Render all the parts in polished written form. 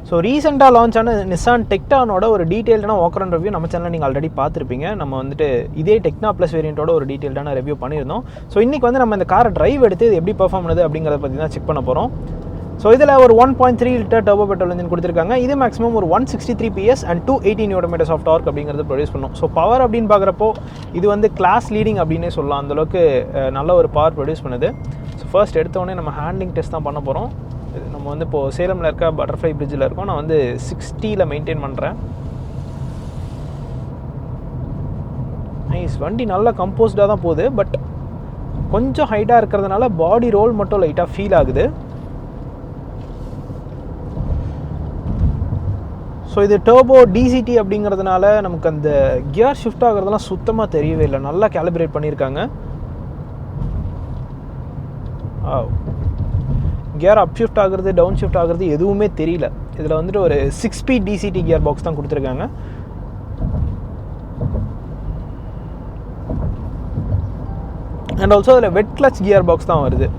So ரீசெண்டாக launch ஆன Nissan டெக்டானோட ஒரு டீட்டெயில்டான வாக்கர் ரிவ்யூ நம்ம சேனலில் நீங்கள் ஆல்ரெடி பார்த்துருப்பீங்க. நம்ம வந்துட்டு இதே டெக்னா ப்ளஸ் வேரியண்ட்டோட ஒரு டீட்டெயில்டான ரிவ்யூ பண்ணியிருந்தோம். ஸோ இன்றைக்கி வந்து நம்ம இந்த காரை டிரைவ் எடுத்து இது எப்படி பெர்ஃபார்ம் பண்ணுது அப்படிங்கிறத பற்றி தான் செக் பண்ண போகிறோம். ஸோ இதில் ஒரு 1.3 லிட்டர் டர்போ பெட்ரோல் இன்ஜின் கொடுத்துருக்காங்க. இது மேக்ஸிமம் ஒரு 163 PS and 280 Nm of torque அப்படிங்கிறது ப்ரொடியூஸ் பண்ணும். ஸோ பவர் அப்படின்னு பார்க்குறப்போ இது வந்து கிளாஸ் லீடிங் அப்படின்னே சொல்லலாம். அந்தளவுக்கு நல்ல ஒரு பவர் ப்ரொடியூஸ் பண்ணுது. ஸோ ஃபர்ஸ்ட் எடுத்தோடனே நம்ம ஹேண்ட்லிங் டெஸ்ட் தான் பண்ண போகிறோம். நம்ம வந்து இப்போது சேலமில் இருக்க பட்டர்ஃப்ளை பிரிட்ஜில் இருக்கோம். நான் வந்து 60ல் மெயின்டைன் பண்ணுறேன். நைஸ், வண்டி நல்லா கம்போஸ்டாக தான் போகுது. பட் கொஞ்சம் ஹைட்டாக இருக்கிறதுனால பாடி ரோல் மட்டும் லைட்டாக ஃபீல் ஆகுது. ஸோ இது டர்போ டிசிடி அப்படிங்கிறதுனால நமக்கு அந்த கியர் ஷிஃப்ட் ஆகிறதுலாம் சுத்தமாக தெரியவே இல்லை. நல்லா கேலிப்ரேட் பண்ணியிருக்காங்க. கியர் அப் ஷிஃப்ட் ஆகுறது டவுன் ஷிஃப்ட் ஆகுறது எதுவுமே தெரியல. இதில் வந்துட்டு ஒரு 6 ஸ்பீட் டிசிடி கியர் பாக்ஸ் தான் கொடுத்துருக்காங்க. அண்ட் ஆல்சோ அதில் வெட் கிளச் கியர் பாக்ஸ் தான் வருது.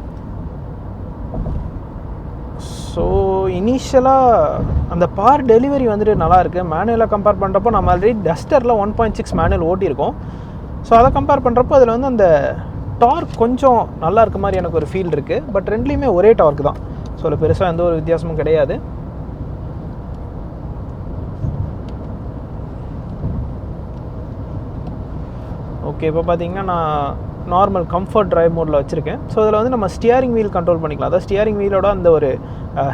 ஸோ இனிஷியலாக அந்த பார் டெலிவரி வந்துட்டு நல்லாயிருக்கு. மேனுவலாக கம்பேர் பண்ணுறப்போ நம்ம ஆல்ரெடி டஸ்டரில் 1.6 மேனுவல் ஓட்டியிருக்கோம். ஸோ அதை கம்பேர் பண்ணுறப்போ அதில் வந்து அந்த டார்க் கொஞ்சம் நல்லா இருக்க மாதிரி எனக்கு ஒரு ஃபீல் இருக்குது. பட் ரெண்டுலேயுமே ஒரே டார்க் தான். ஸோ அதில் பெருசாக எந்த ஒரு வித்தியாசமும் கிடையாது. ஓகே, இப்போ பார்த்தீங்கன்னா நான் நார்மல் கம்ஃபர்ட் டிரைவ் மோடில் வச்சுருக்கேன். ஸோ இதில் வந்து நம்ம ஸ்டியரிங் வீல் கண்ட்ரோல் பண்ணிக்கலாம். அதாவது ஸ்டியரிங் வீலோட அந்த ஒரு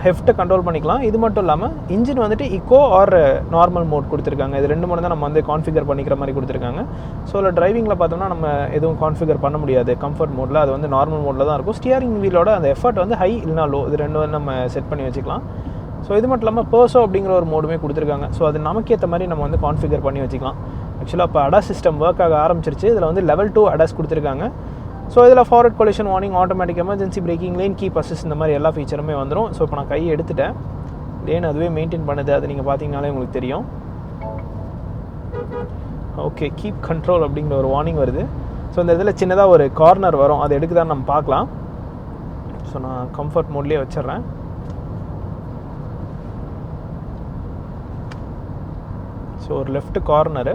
ஹெஃப்ட்டை கண்ட்ரோல் பண்ணிக்கலாம். இது மட்டும் இல்லாமல் இன்ஜின் வந்துட்டு இக்கோ ஆர் நார்மல் மோட் கொடுத்துருக்காங்க. இது ரெண்டு மோட் தான் நம்ம வந்து கான்ஃபிகர் பண்ணிக்கிற மாதிரி கொடுத்துருக்காங்க. ஸோ அதில் டிரைவிங்கில் பார்த்தோம்னா நம்ம எதுவும் கான்ஃபிகர் பண்ண முடியாது கம்ஃபர்ட் மோடில். அது வந்து நார்மல் மோடில் தான் இருக்கும். ஸ்டியரிங் வீலோட அந்த எஃபர்ட் வந்து ஹை இல்லைனா லோ, இது ரெண்டு வந்து நம்ம செட் பண்ணி வச்சுக்கலாம். ஸோ இது மட்டும் இல்லாமல் பர்சோ அப்படிங்கிற ஒரு மோடுமே கொடுத்துருக்காங்க. ஸோ அது நமக்கு ஏற்ற மாதிரி நம்ம வந்து கான்ஃபிகர் பண்ணி வச்சுக்கலாம். ஆக்சுவலாக இப்போ அடாஸ் சிஸ்டம் ஒர்க் ஆக ஆரம்பிச்சிருச்சு. இதில் வந்து லெவல் 2 அடாஸ் கொடுத்துருக்காங்க. ஸோ இதில் forward collision warning, automatic emergency braking, lane keep assist, இந்த மாதிரி எல்லா ஃபீச்சருமே வந்துடும். ஸோ இப்போ நான் கையை எடுத்துட்டேன். லேன் அதுவே மெயின்டைன் பண்ணுது. அது நீங்கள் பார்த்தீங்கனாலே உங்களுக்கு தெரியும். ஓகே, கீப் கண்ட்ரோல் அப்படிங்கிற ஒரு வார்னிங் வருது. ஸோ இந்த இதில் சின்னதாக ஒரு கார்னர் வரும். அதை எடுக்குதான்னு நம்ம பார்க்கலாம். ஸோ நான் கம்ஃபர்ட் மோட்லேயே வச்சிட்றேன். ஸோ ஒரு லெஃப்ட் கார்னரு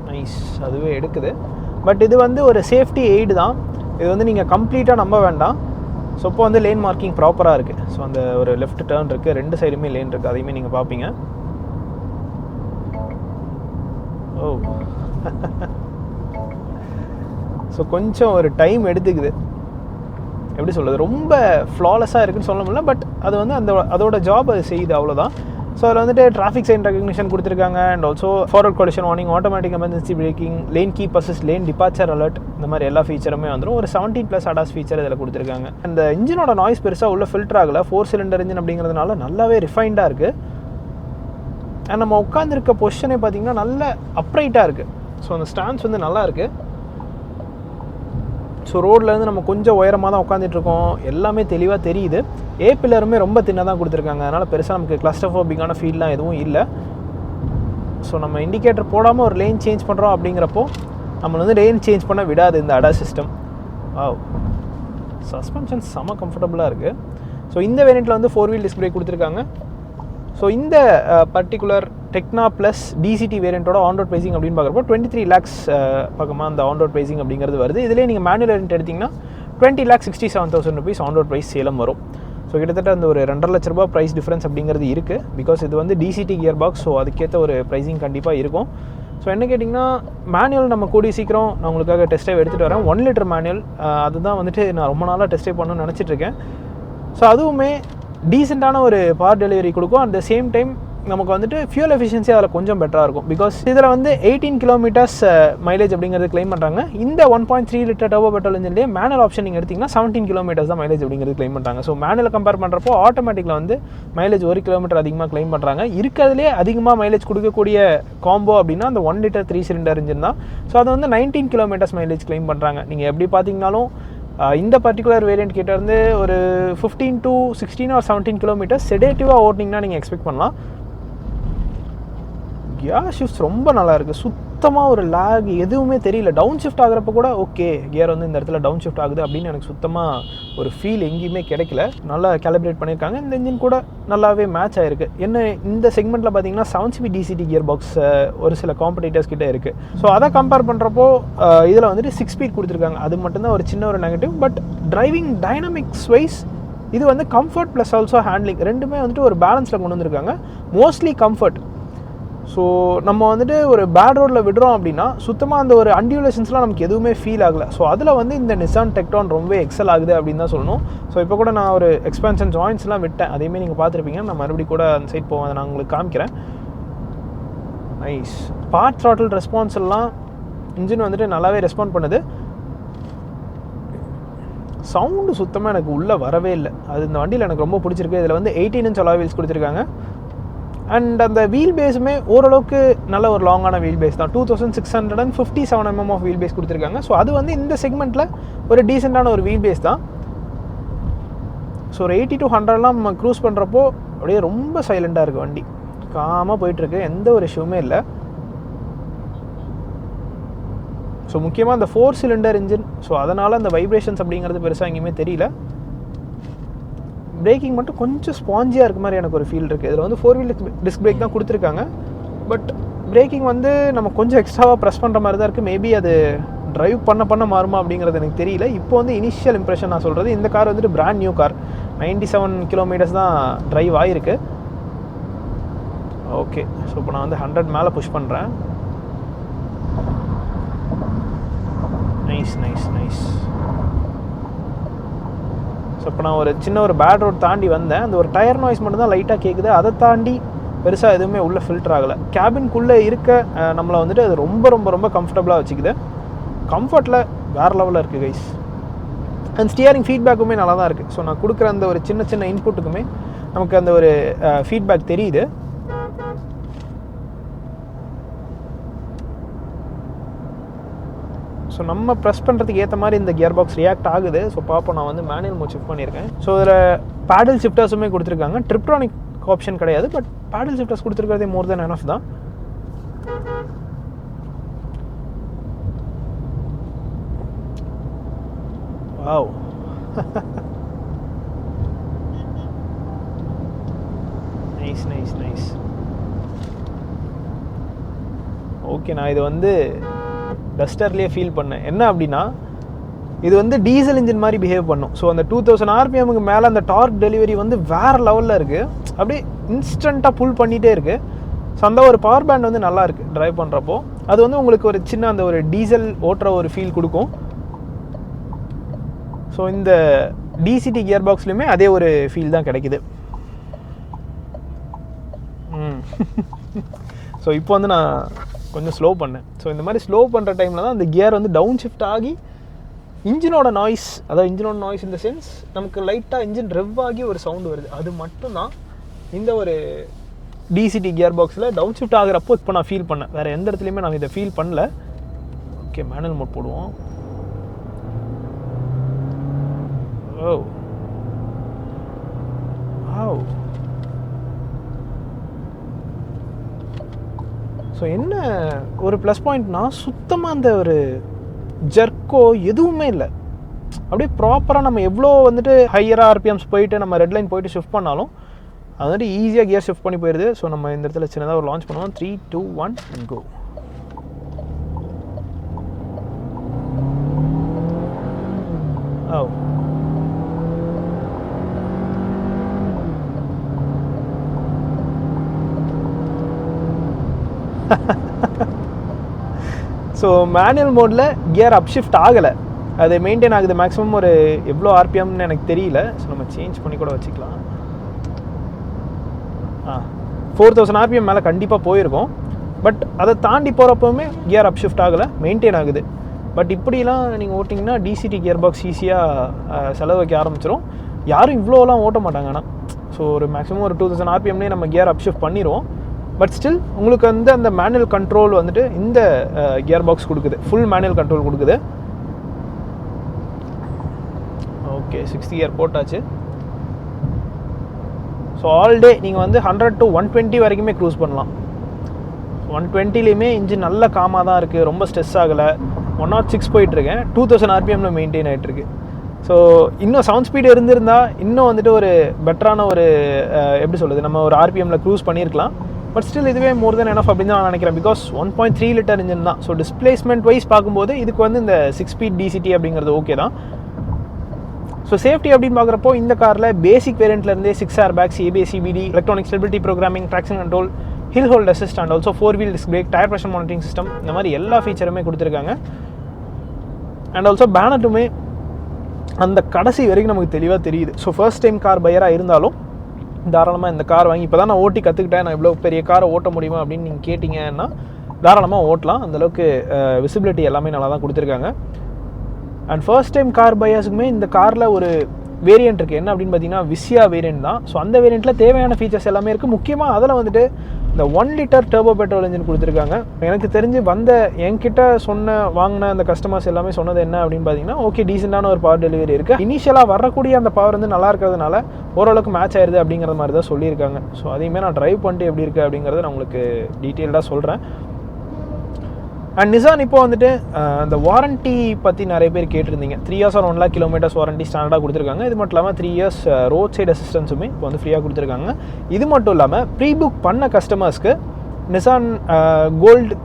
நைஸ், அதுவே எடுக்குது. பட் இது வந்து ஒரு சேஃப்டி எய்டு தான். இது வந்து நீங்கள் கம்ப்ளீட்டாக நம்ப வேண்டாம். ஸோ இப்போ வந்து லேன் மார்க்கிங் ப்ராப்பராக இருக்குது. ஸோ அந்த ஒரு லெஃப்ட் டேர்ன் இருக்குது, ரெண்டு சைடுமே லேன் இருக்குது. அதையுமே நீங்கள் பார்ப்பீங்க. ஓ ஸோ கொஞ்சம் ஒரு டைம் எடுத்துக்குது. எப்படி சொல்கிறது, ரொம்ப ஃப்ளாலெஸ்ஸாக இருக்குதுன்னு சொல்ல முடியல. பட் அது வந்து அதோட ஜாப் அது செய்யுது, அவ்வளோதான். ஸோ அதில் வந்துட்டு டிராஃபிக் சைன் ரெகக்னிஷன் கொடுத்துருக்காங்க. And also forward collision warning, automatic emergency braking, lane keep assist, lane departure alert, இந்த மாதிரி எல்லா ஃபீச்சருமே வந்துடும். ஒரு 17+ அடாஸ் ஃபீச்சர் இதில் கொடுத்துருக்காங்க. அந்த இன்ஜினோட நாய்ஸ் பெருசாக உள்ள ஃபில்டர் ஆகலை. 4 சிலிண்டர் இன்ஜின் அப்படிங்கிறதுனால நல்லாவே ரிஃபைண்டாக இருக்குது. அண்ட் நம்ம உட்காந்துருக்க பொசிஷனே பார்த்தீங்கன்னா நல்ல அப்ரைட்டாக இருக்குது. ஸோ அந்த ஸ்டாண்ட்ஸ் வந்து நல்லா இருக்குது. ஸோ ரோட்லேருந்து நம்ம கொஞ்சம் உயரமாக தான் உட்காந்துட்ருக்கோம். எல்லாமே தெளிவாக தெரியுது. பில்லருமே ரொம்ப தின்னாக தான் கொடுத்துருக்காங்க. அதனால் பெருசாக நமக்கு கிளஸ்டர்ஃபோபிக்கான ஃபீல்லாம் எதுவும் இல்லை. ஸோ நம்ம இண்டிகேட்டர் போடாமல் ஒரு லேன் சேஞ்ச் பண்ணுறோம் அப்படிங்கிறப்போ நம்ம வந்து லேன் சேஞ்ச் பண்ண விடாது இந்த அடாஸ் சிஸ்டம். சஸ்பென்ஷன் செம கம்ஃபர்டபுளாக இருக்குது. ஸோ இந்த வேரியண்ட்டில் வந்து 4 வீல் டிஸ்க் பிரேக் கொடுத்துருக்காங்க. ஸோ இந்த பர்டிகுலர் டெக்னா ப்ளஸ் டிசிடி வேரியண்ட்டோட ஆன் ரோட் ப்ரைசிங் அப்படின்னு பார்க்குறப்போ 23 lakhs பக்கமாக அந்த ஆன் ரோட் ப்ரைசிங் அப்படிங்கிறது வருது. இதிலே நீங்கள் மேனுவல் வேரியண்ட் எடுத்திங்கன்னா 20,67,000 rupees on road price Salem வரும். ஸோ கிட்டத்தட்ட அந்த ஒரு 2.5 லட்ச ரூபா ப்ரைஸ் டிஃப்ரென்ஸ் அப்படிங்கிறது இருக்குது. பிகாஸ் இது வந்து டிசிடி கியர் பாக்ஸ். ஸோ அதுக்கேற்ற ஒரு ப்ரைஸிங் கண்டிப்பாக இருக்கும். ஸோ என்ன கேட்டிங்கன்னா, மேனுவல் நம்ம கூடிய சீக்கிரம் நான் உங்களுக்காக டெஸ்ட் ட்ரைவ் எடுத்துகிட்டு வரேன். 1 லிட்டர் மேனுவல். அதுதான் வந்துட்டு நான் ரொம்ப நாளாக டெஸ்ட் ட்ரைவ் பண்ணணும்னு நினச்சிட்ருக்கேன். ஸோ அதுவுமே டீசெண்டான ஒரு பவர் டெலிவரி கொடுக்கும். அட் த சேம் டைம் நமக்கு வந்துட்டு ஃபியூல் எஃபிஷியன்சி அதில் கொஞ்சம் பெட்டராக இருக்கும். பிகாஸ் இதில் வந்து 18 கிலோமீட்டர்ஸ் மைலேஜ் அப்படிங்கிறது கிளைம் பண்ணுறாங்க. இந்த 1.3 லிட்டர் டர்போ பெட்ரோல் இன்ஜின்லேயே மேனுவல் ஆப்ஷன் நீங்கள் எடுத்திங்கன்னா 17 கிலோமீட்டர்ஸ் தான் மைலேஜ் அப்படிங்கிறது கிளைம் பண்ணுறாங்க. ஸோ மேனுவல் கம்பேர் பண்ணுறப்போ ஆட்டோமேட்டிக்கில் வந்து மைலேஜ் 1 கிலோமீட்டர் அதிகமாக கிளைம் பண்ணுறாங்க. இருக்கிறதுலே அதிகமாக மைலேஜ் கொடுக்கக்கூடிய காம்போ அப்படின்னா அந்த 1 லிட்டர் 3 சிலிண்டர் இன்ஜின் தான். ஸோ அது வந்து 19 கிலோமீட்டர்ஸ் மைலேஜ் கிளைம் பண்ணுறாங்க. நீங்கள் எப்படி பார்த்தீங்கனாலும் இந்த பர்டிகுலர் வேரியண்ட் கிட்ட இருந்து ஒரு 15 to 16 or 17 கிலோமீட்டர்ஸ் செடேட்டிவாக ஓட்டிங்கன்னா நீங்கள் எக்ஸ்பெக்ட் பண்ணலாம். கியர் ஷிஃப்ட்ஸ் ரொம்ப நல்லா இருக்குது. சுத்தமாக ஒரு லேக் எதுவுமே தெரியல. டவுன் ஷிஃப்ட் ஆகிறப்ப கூட ஓகே கியர் வந்து இந்த இடத்துல டவுன் ஷிஃப்ட் ஆகுது அப்படின்னு எனக்கு சுத்தமாக ஒரு ஃபீல் எங்கேயுமே கிடைக்கல. நல்லா கேலிப்ரேட் பண்ணியிருக்காங்க. இந்த இன்ஜின் கூட நல்லாவே மேட்ச் ஆகிருக்கு. என்ன இந்த செக்மெண்ட்டில் பார்த்தீங்கன்னா 7 speed DCT கியர் பாக்ஸ் ஒரு சில காம்படிட்டர்ஸ் கிட்டே இருக்குது. ஸோ அதை கம்பேர் பண்ணுறப்போ இதில் வந்துட்டு 6 speed கொடுத்துருக்காங்க. அது மட்டும்தான் ஒரு சின்ன ஒரு negative. But driving dynamics wise இது வந்து கம்ஃபர்ட் ப்ளஸ் ஆல்சோ ஹேண்ட்லிங் ரெண்டுமே வந்துட்டு ஒரு பேலன்ஸில் கொண்டு வந்திருக்காங்க. Mostly comfort. ஸோ நம்ம வந்துட்டு ஒரு பேட் ரோடில் விடுறோம் அப்படின்னா சுத்தமாக அந்த ஒரு அன்டியூலேஷன்ஸ்லாம் நமக்கு எதுவுமே ஃபீல் ஆகலை. ஸோ அதில் வந்து இந்த நிசான் டெக்ட்ரான் ரொம்ப எக்ஸல் ஆகுது அப்படின்னு தான் சொல்லணும். ஸோ இப்போ கூட நான் ஒரு எக்ஸ்பென்ஷன் ஜாயின்ஸ்லாம் விட்டேன். அதேமாதிரி நீங்கள் பார்த்துருப்பீங்க. நான் மறுபடியும் கூட அந்த சைட் போவேன். அதை நான் உங்களுக்கு காமிக்கிறேன். நைஸ். பார்ட் த்ராட்டில் ரெஸ்பான்ஸ் எல்லாம் இன்ஜின் வந்துட்டு நல்லாவே ரெஸ்பாண்ட் பண்ணுது. சவுண்டு சுத்தமாக எனக்கு உள்ளே வரவே இல்லை. அது இந்த வண்டியில் எனக்கு ரொம்ப பிடிச்சிருக்கு. இதில் வந்து 18 inch அலாய் வீல்ஸ் கொடுத்துருக்காங்க. அண்ட் அந்த வீல் பேஸுமே ஓரளவுக்கு நல்ல ஒரு லாங்கான வீல் பேஸ் தான். 2657 mm ஆஃப் வீல் பேஸ் கொடுத்துருக்காங்க. ஸோ அது வந்து இந்த செக்மெண்ட்டில் ஒரு டீசெண்டான ஒரு வீல் பேஸ் தான். ஸோ ஒரு 80 to 100லாம் நம்ம க்ரூஸ் பண்ணுறப்போ அப்படியே ரொம்ப சைலண்ட்டாக இருக்குது வண்டி. காமாக போயிட்டுருக்கு. எந்த ஒரு இஷ்யூமே இல்லை. ஸோ முக்கியமாக அந்த 4 cylinder இன்ஜின். ஸோ அதனால் அந்த வைப்ரேஷன்ஸ் அப்படிங்கிறது பெருசாக எங்கேயுமே தெரியல. பிரேக்கிங் மட்டும் கொஞ்சம் ஸ்பாஞ்சியாக இருக்க மாதிரி எனக்கு ஒரு ஃபீல் இருக்குது. இதில் வந்து 4 wheel டிஸ்க் பிரேக் தான் கொடுத்துருக்காங்க. பட் பிரேக்கிங் வந்து நம்ம கொஞ்சம் எக்ஸ்ட்ராவாக ப்ரெஸ் பண்ணுற மாதிரி தான் இருக்குது. மேபி அது ட்ரைவ் பண்ண மாறுமா அப்படிங்கிறது எனக்கு தெரியல. இப்போ வந்து இனிஷியல் இம்ப்ரெஷன் நான் சொல்கிறது, இந்த கார் வந்துட்டு பிராண்ட் நியூ கார். 97 kilometers தான் ட்ரைவ் ஆகிருக்கு. ஓகே. ஸோ இப்போ நான் வந்து 100 மேலே புஷ் பண்ணுறேன். Nice nice nice. ஸோ இப்போ நான் ஒரு சின்ன ஒரு பேட் ரோட் தாண்டி வந்தேன். அந்த ஒரு டயர் நாய்ஸ் மட்டும் தான் லைட்டாக கேட்குது. அதை தாண்டி பெருசாக எதுவுமே உள்ளே ஃபில்டர் ஆகலை. கேபின்குள்ளே இருக்க நம்மளை வந்துட்டு அது ரொம்ப ரொம்ப ரொம்ப கம்ஃபர்டபுளாக வச்சுக்குது. கம்ஃபர்ட்டில் வேறு லெவலில் இருக்குது கைஸ். அண்ட் ஸ்டியரிங் ஃபீட்பேக்குமே நல்லா தான் இருக்குது. ஸோ நான் கொடுக்குற அந்த ஒரு சின்ன சின்ன இன்புட்டுக்குமே நமக்கு அந்த ஒரு ஃபீட்பேக் தெரியுது. ஸோ நம்ம ப்ரெஸ் பண்ணுறதுக்கு ஏற்ற மாதிரி இந்த கியர் பாக்ஸ் ரியாக்ட் ஆகுது. ஸோ பார்ப்போம். நான் வந்து மேனுவல் மோட் ஷிஃப்ட் பண்ணியிருக்கேன். ஸோ இதில் பேடல் ஷிஃப்டர்ஸுமே கொடுத்துருக்காங்க. ட்ரிப்ட்ரானிக் ஆப்ஷன் கிடையாது. பட் பேடல் ஷிஃப்டர்ஸ் கொடுத்துருக்கிறதே மோர் தென் எனஃப் தான். Wow. Nice nice nice. Okay. நான் இது வந்து டஸ்டர்லேயே ஃபீல் பண்ணேன். என்ன அப்படின்னா இது வந்து டீசல் இன்ஜின் மாதிரி பிஹேவ் பண்ணும். ஸோ அந்த 2000 RPMக்கு மேலே அந்த டார்க் டெலிவரி வந்து வேறு லெவலில் இருக்குது. அப்படியே இன்ஸ்டண்ட்டாக புல் பண்ணிகிட்டே இருக்குது. ஸோ அந்த ஒரு பவர் பேண்ட் வந்து நல்லா இருக்குது ட்ரைவ் பண்ணுறப்போ. அது வந்து உங்களுக்கு ஒரு சின்ன அந்த ஒரு டீசல் ஓட்டுற ஒரு ஃபீல் கொடுக்கும். ஸோ இந்த DCT கியர் பாக்ஸ்லையுமே அதே ஒரு ஃபீல் தான் கிடைக்குது. ஸோ இப்போ வந்து நான் கொஞ்சம் ஸ்லோ பண்ணேன். ஸோ இந்த மாதிரி ஸ்லோ பண்ணுற டைமில் தான் அந்த கியர் வந்து டவுன் ஷிஃப்ட் ஆகி இன்ஜினோட நாய்ஸ், அதாவது இன்ஜினோட நாய்ஸ் இந்த சென்ஸ் நமக்கு லைட்டாக இன்ஜின் ரெவ் ஆகி ஒரு சவுண்டு வருது. அது மட்டும்தான் இந்த ஒரு DCT கியர் பாக்ஸில் டவுன் ஷிஃப்ட் ஆகிறப்போ இப்போ நான் ஃபீல் பண்ணேன். வேறு எந்த இடத்துலையுமே நான் இதை ஃபீல் பண்ணல. ஓகே. மேனுவல் மோட் போடுவோம். ஓ வாவ். ஸோ என்ன ஒரு ப்ளஸ் பாயிண்ட்னா சுத்தமாக அந்த ஒரு ஜர்க்கோ எதுவுமே இல்லை. அப்படியே ப்ராப்பராக நம்ம எவ்வளோ வந்துட்டு ஹையராக RPMs போயிட்டு நம்ம ரெட் லைன் போயிட்டு ஷிஃப்ட் பண்ணாலும் அது வந்துட்டு ஈஸியாக கியர் ஷிஃப்ட் பண்ணி போயிடுது. ஸோ நம்ம இந்த இடத்துல சின்னதாக ஒரு லான்ச் பண்ணுவோம். 3, 2, 1 கோ. ஓ ஸோ மேனுவல் மோடில் கியர் அப் ஷிஃப்ட் ஆகலை. அது மெயின்டைன் ஆகுது. மேக்ஸிமம் ஒரு எவ்வளோ RPMன்னு எனக்கு தெரியல. ஸோ நம்ம சேஞ்ச் பண்ணி கூட வச்சுக்கலாம். 4000 RPM மேலே கண்டிப்பாக போயிருக்கும். பட் அதை தாண்டி போகிறப்பவுமே கியர் அப் ஷிஃப்ட் ஆகலை, மெயின்டைன் ஆகுது. பட் இப்படிலாம் நீங்கள் ஓட்டிங்கன்னா DCT கியர் பாக்ஸ் ஈஸியாக செலவு வைக்க ஆரம்பிச்சிடும். யாரும் இவ்வளோலாம் ஓட்ட மாட்டாங்க. ஆனால் ஸோ ஒரு மேக்ஸிமம் ஒரு 2000 RPMலேயே நம்ம கியர் அப் ஷிஃப்ட் பண்ணிடுவோம். பட் ஸ்டில் உங்களுக்கு வந்து அந்த மேனுவல் கண்ட்ரோல் வந்துட்டு இந்த கியர் பாக்ஸ் கொடுக்குது. ஃபுல் மேனுவல் கண்ட்ரோல் கொடுக்குது. ஓகே. 6th கியர் போட்டாச்சு. ஸோ ஆல் டே நீங்கள் வந்து 100 to 120 வரைக்குமே க்ரூஸ் பண்ணலாம். ஸோ 120லையுமே இன்ஜின் நல்ல காமாக தான் இருக்குது, ரொம்ப ஸ்ட்ரெஸ் ஆகலை. 106 போயிட்டுருக்கேன், 2000 RPM மெயின்டைன் ஆகிட்டுருக்கு. ஸோ இன்னும் சவுண்ட் ஸ்பீடு இருந்திருந்தால் இன்னும் வந்துட்டு ஒரு பெட்டரான ஒரு எப்படி சொல்கிறது, நம்ம ஒரு RPMல க்ரூஸ் பண்ணியிருக்கலாம். பட் ஸ்டில் இதுவே மோர் தென் எனஃப் அப்படின்னு தான் நான் நினைக்கிறேன். பிகாஸ் 1.3 லிட்டர் இன்ஜின் தான். ஸோ டிஸ்பிளேஸ்மெண்ட் வைஸ் பார்க்கும்போது இதுக்கு வந்து இந்த 6 ஸ்பீட் DCT அப்படிங்கிறது ஓகே தான். ஸோ சேஃப்டி அப்படின்னு பார்க்குறப்போ இந்த காரில் பேசிக் வேரியண்ட்லேருந்தே 6 airbags, ABS, CBD, electronic stability programming, traction control, hill hold assist and also 4-wheel disc brake, tyre pressure monitoring system, இந்த மாதிரி எல்லா ஃபீச்சருமே கொடுத்துருக்காங்க. அண்ட் ஆல்சோ பேனட்டுமே அந்த கடைசி வரைக்கும் நமக்கு தெளிவாக தெரியுது. ஸோ ஃபர்ஸ்ட் டைம் கார் பையராக இருந்தாலும் தாராளமாக இந்த கார் வாங்கி, இப்போ தான் நான் ஓட்டி கற்றுக்கிட்டேன், நான் இவ்வளோ பெரிய காரை ஓட்ட முடியுமா அப்படின்னு நீங்கள் கேட்டிங்கன்னா தாராளமாக ஓட்டலாம். அந்தளவுக்கு விசிபிலிட்டி எல்லாமே நல்லா தான் கொடுத்துருக்காங்க. அண்ட் ஃபர்ஸ்ட் டைம் கார் பையர்ஸுக்குமே இந்த காரில் ஒரு வேரியண்ட் இருக்குது. என்ன அப்படின்னு பார்த்தீங்கன்னா விசியா வேரியண்ட் தான். ஸோ அந்த வேரியண்ட்டில் தேவையான ஃபீச்சர்ஸ் எல்லாமே இருக்குது. முக்கியமாக அதில் வந்துட்டு இந்த 1 லிட்டர் டர்போ பெட்ரோல் இன்ஜின் கொடுத்துருக்காங்க. எனக்கு தெரிஞ்சு என்கிட்ட வாங்கின அந்த கஸ்டமர்ஸ் எல்லாமே சொன்னது என்ன அப்படின்னு பார்த்தீங்கன்னா, ஓகே டீசெண்டான ஒரு பவர் டெலிவரி இருக்குது, இனிஷியலாக வரக்கூடிய அந்த பவர் வந்து நல்லா இருக்கிறதுனால ஓரளவுக்கு மேட்ச் ஆயிடுது அப்படிங்கிற மாதிரி தான் சொல்லியிருக்காங்க. ஸோ அதையுமே நான் ட்ரைவ் பண்ணிட்டு எப்படி இருக்குது அப்படிங்கிறத நான் உங்களுக்கு டீட்டெயில்டாக சொல்கிறேன். அண்ட் நிசான் இப்போ வந்துட்டு அந்த வாரண்ட்டி பற்றி நிறைய பேர் கேட்டிருந்தீங்க. 3 years or 1 lakh kilometers warranty ஸ்டாண்டர்டாக கொடுத்துருக்காங்க. இது மட்டும் இல்லாமல் 3 years ரோட் சைடு அசிஸ்டன்ஸுமே இப்போ வந்து ஃப்ரீயாக கொடுத்துருக்காங்க. இது மட்டும் இல்லாமல் ப்ரீ புக் பண்ண கஸ்டமர்ஸ்க்கு நிசான் கோல்டு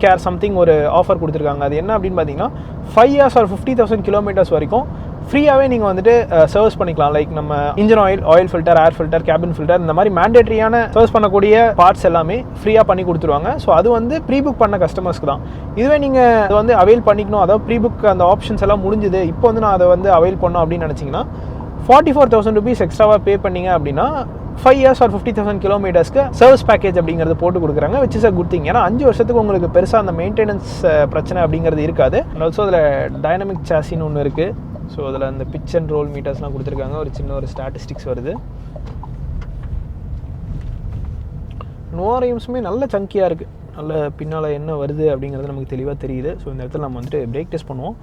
கேர் சம்திங் ஒரு ஆஃபர் கொடுத்துருக்காங்க. அது என்ன அப்படின்னு பார்த்தீங்கன்னா 5 years or 50,000 kilometers வரைக்கும் ஃப்ரீயாகவே நீங்கள் வந்துட்டு சர்வீஸ் பண்ணிக்கலாம். லைக் நம்ம engine oil filter, air filter, cabin filter, இந்த மாதிரி மேண்டேட்ரியான சர்வீஸ் பண்ணக்கூடிய பார்ட்ஸ் எல்லாமே ஃப்ரீயாக பண்ணி கொடுத்துருவாங்க. ஸோ அது வந்து ப்ரீ புக் பண்ண கஸ்டமர்ஸ்க்கு தான். இதுவே நீங்கள் அதை வந்து அவைல் பண்ணிக்கணும், அதாவது ப்ரீ புக் அந்த ஆப்ஷன்ஸ் எல்லாம் முடிஞ்சுது, இப்போ வந்து நான் அதை வந்து அவைல் பண்ணோம் அப்படின்னு நினச்சிங்கன்னா 44,000 rupees எக்ஸ்ட்ராவாக பே பண்ணிங்க அப்படின்னா 5 years or 50,000 kilometersக்கு சர்வீஸ் பேக்கேஜ் அப்படிங்கிறது போட்டு கொடுக்குறாங்க. Which is a good thing. ஏன்னா 5 வருஷத்துக்கு உங்களுக்கு பெருசாக அந்த மெயின்டெனன்ஸ் பிரச்சனை அப்படிங்கிறது இருக்காது. அண்ட் ஆல்சோ அதில் டைனமிக் சாசின்னு ஒன்று இருக்குது. ஸோ அதில் அந்த பிச் அண்ட் ரோல் மீட்டர்ஸ்லாம் கொடுத்துருக்காங்க. ஒரு சின்ன ஒரு ஸ்டாட்டிஸ்டிக்ஸ் வருது. நோரையும்ஸுமே நல்ல சங்கியாக இருக்குது. நல்ல பின்னால் என்ன வருது அப்படிங்கிறது நமக்கு தெளிவாக தெரியுது. ஸோ இந்த இடத்துல நம்ம வந்துட்டு பிரேக் டெஸ்ட் பண்ணுவோம்.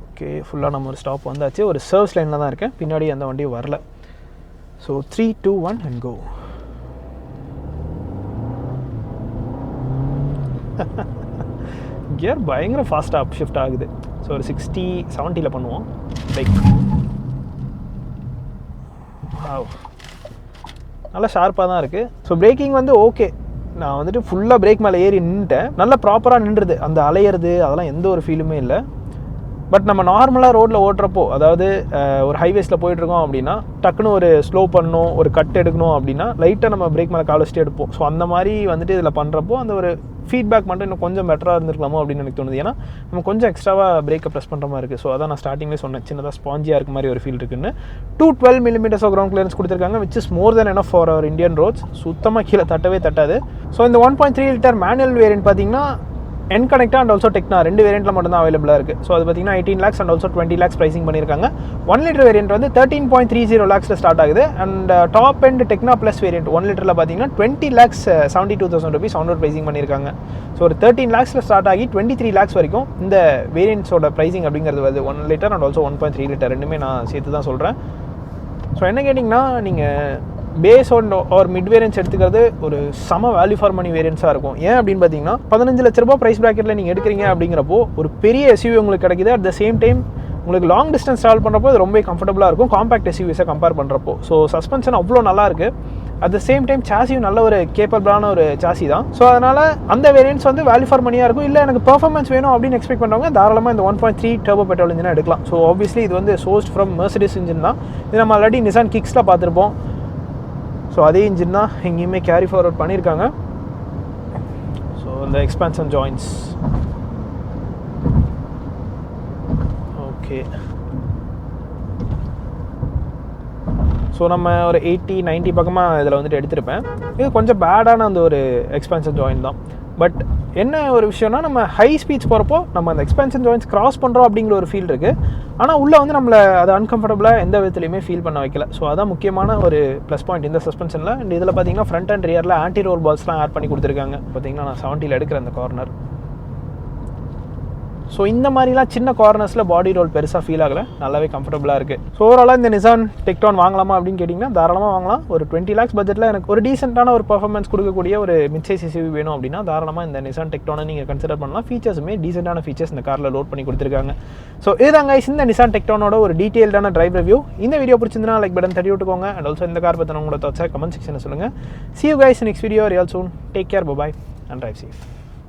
ஓகே, ஃபுல்லாக நம்ம ஒரு ஸ்டாப் வந்தாச்சு. ஒரு சர்வீஸ் லைனில் தான் இருக்கேன், பின்னாடி அந்த வண்டியும் வரல. So 3, 2, 1 and go. கியர் பயங்கர ஃபாஸ்ட்டாக அப் ஷிஃப்ட் ஆகுது. ஸோ ஒரு 60-70 பண்ணுவோம். பைக் நல்லா ஷார்ப்பாக தான் இருக்குது. ஸோ பிரேக்கிங் வந்து ஓகே. நான் வந்துட்டு ஃபுல்லாக பிரேக் மேலே ஏறி நின்றுட்டேன். நல்லா ப்ராப்பராக நின்றுது. அந்த அலையிறது அதெல்லாம் எந்த ஒரு ஃபீலுமே இல்லை. பட் நம்ம நார்மலாக ரோட்டில் ஓட்டுறப்போ, அதாவது ஒரு ஹைவேஸில் போயிட்டுருக்கோம் அப்படின்னா டக்குன்னு ஒரு ஸ்லோ பண்ணணும், ஒரு கட் எடுக்கணும் அப்படின்னா லைட்டாக நம்ம பிரேக் மேலே கால் வச்சுட்டு எடுப்போம். ஸோ அந்த மாதிரி வந்துட்டு இதில் பண்ணுறப்போ அந்த ஒரு ஃபீட்பேக் மட்டும் இன்னும் கொஞ்சம் பெட்டராக இருந்திருக்கலாமோ அப்படின்னு எனக்கு தோணுது. ஏன்னா நம்ம கொஞ்சம் எக்ஸ்ட்ராவாக பிரேக்கை ப்ரெஸ் பண்ணுற மாதிரி இருக்குது. ஸோ அதான் நான் ஸ்டார்டிங்லேயே சொன்னேன், சின்னதாக ஸ்பாஞ்சியாக இருக்க மாதிரி ஒரு ஃபீல் இருக்குன்னு. 212 mm கிரவுண்ட் கிளியரன்ஸ் கொடுத்துருக்காங்க, which is more than enough for our Indian roads. சுத்தமாக கீழே தட்டவே தட்டாது. ஸோ இந்த 1.3 லிட்டர் மேனுவல் வேரியன்ட் பார்த்தீங்கன்னா என்கனெக்டா அண்ட் ஆல்சோ டெக்னா ரெண்டு வேரியண்ட்டில் மட்டும்தான் அவைலபிளாக இருக்குது. ஸோ அது பார்த்தீங்கன்னா 18 lakhs and also 20 lakhs pricing பண்ணியிருக்காங்க. 1 லிட்டர் வேரியண்ட் வந்து 13.30 lakhs ஸ்டார்ட் ஆகுது. And top and டெக்னா plus variant 1 லிட்டரில் பார்த்தீங்கன்னா 20 lakhs 72,000 rupees ஆன்ரோட் ப்ரைசிங் பண்ணியிருக்காங்க. ஸோ ஒரு 13 lakhs ஸ்டார்ட் ஆகி 23 lakhs வரைக்கும் இந்த வேரியண்ட்ஸோட ப்ரைசிங் அப்படிங்கிறது வருது. 1 லிட்டர் அண்ட் ஆல்சோ 1.3 லிட்டர் ரெண்டுமே நான் சேர்த்து தான் சொல்கிறேன். ஸோ என்ன கேட்டிங்கன்னா, நீங்கள் பேஸ் ஒரு மிட் வேரியன்ஸ் எடுத்துக்கிறது ஒரு சம வேல்யூ ஃபார் மணி வேரியன்ஸாக இருக்கும். ஏன் அப்படின்னு பார்த்தீங்கன்னா 15 லட்ச ரூபா ப்ரைஸ் ப்ராக்கெட்டில் நீங்கள் எடுக்கிறீங்க அப்படிங்கிறப்போ ஒரு பெரிய எஸ்யூவி உங்களுக்கு கிடைக்குது. அட் த சேம் டைம் உங்களுக்கு லாங் டிஸ்டன்ஸ் ட்ராவல் பண்ணுறப்போ அது ரொம்ப கம்ஃபர்டபுளாக இருக்கும் காம்பேக்ட் எஸ்யூவிஸை கம்பேர் பண்ணுறப்போ. ஸோ சஸ்பென்ஷன் அவ்வளோ நல்லா இருக்குது. அட் த சேம் டைம் சாசியும் நல்ல ஒரு கேப்பபிளான ஒரு சாசி தான். ஸோ அதனால் அந்த வேரியன்ட்ஸ் வந்து வேல்யூ ஃபார் மணியாக இருக்கும். இல்லை எனக்கு பெர்ஃபார்மன்ஸ் வேணும் அப்படின்னு எக்ஸ்பெக்ட் பண்ணுறவங்க தாராளமாக இந்த 1.3 டர்போ பெட்ரோல் இன்ஜினை எடுக்கலாம். ஸோ ஆப்வியஸ்லி இது வந்து சோர்ஸ்ட் ஃப்ரம் மெர்சிடிஸ் இன்ஜின் தான். இது நம்ம ஆல்ரெடி நிசான் கிக்ஸில் பார்த்துருப்போம். ஸோ அதே இன்ஜின் தான் எங்கேயுமே கேரி ஃபார்வர்ட் பண்ணியிருக்காங்க. ஸோ இந்த எக்ஸ்பான்ஷன் ஜாயின்ஸ் ஓகே. ஸோ நம்ம ஒரு 80-90 பக்கமாக இதில் வந்துட்டு எடுத்திருப்பேன். இது கொஞ்சம் பேடான அந்த ஒரு எக்ஸ்பான்ஷன் ஜாயின் தான். பட் என்ன ஒரு விஷயம்னா, நம்ம ஹை ஸ்பீட்ஸ் போகிறப்போ நம்ம அந்த எக்ஸ்பான்ஷன் ஜாயின்ஸ் கிராஸ் பண்ணுறோம் அப்படிங்கிற ஒரு ஃபீல் இருக்குது. ஆனால் உள்ளே வந்து நம்மளை அது அன்கம்ஃபர்டபுளாக எந்த விதத்துலையுமே ஃபீல் பண்ண வைக்கல. ஸோ அதான் முக்கியமான ஒரு ப்ளஸ் பாயிண்ட் இந்த சஸ்பென்ஷனில். அண்ட் இதில் பார்த்தீங்கன்னா ஃப்ரண்ட் அண்ட் ரியரில் ஆன்டி ரோல் பால்ஸ்லாம் ஆட் பண்ணி கொடுத்துருக்காங்க. பார்த்தீங்கன்னா நான் 70 எடுக்கிறேன் அந்த கார்னர். ஸோ இந்த மாதிரிலாம் சின்ன கார்னர்ஸில் பாடி ரோல் பெருசாக ஃபீல் ஆகலை, நல்லாவே கம்ஃபர்டபுளாக இருக்குது. ஸோ ஓவராலாக இந்த நிசான் டெக்டான் வாங்கலாமா அப்படின்னு கேட்டிங்கன்னா தாராளமாக வாங்கலாம். ஒரு 20 lakhs பட்ஜெட்டில் எனக்கு ஒரு டீசென்ட்டான ஒரு பர்ஃபார்மன்ஸ் கொடுக்கக்கூடிய ஒரு மிட்சைஸ் எஸ்யூவி வேணும் அப்படின்னா தாராளமாக இந்த நிசான் டெக்டானை நீங்கள் கன்சிடர் பண்ணலாம். ஃபீச்சர்ஸுமே டீசென்ட்டான ஃபீச்சர்ஸ் இந்த காரில் லோட் பண்ணி கொடுத்துருக்காங்க. ஸோ இதுதாங்க இந்த நிசான் டெக்டானோட ஒரு டீட்டெயில்டான டிரைவ் ரிவ்யூ. இந்த வீடியோ பிடிச்சிருந்தா லைக் பட்டன் தட்டி விட்டுக்கோங்க. அண்ட் ஆல்சோ இந்த கார் பற்றின உங்களோட தாட்ஸை கமெண்ட் செக்ஷனில் சொல்லுங்கள். See you guys in next video real soon. Take care, bye bye and drive safe.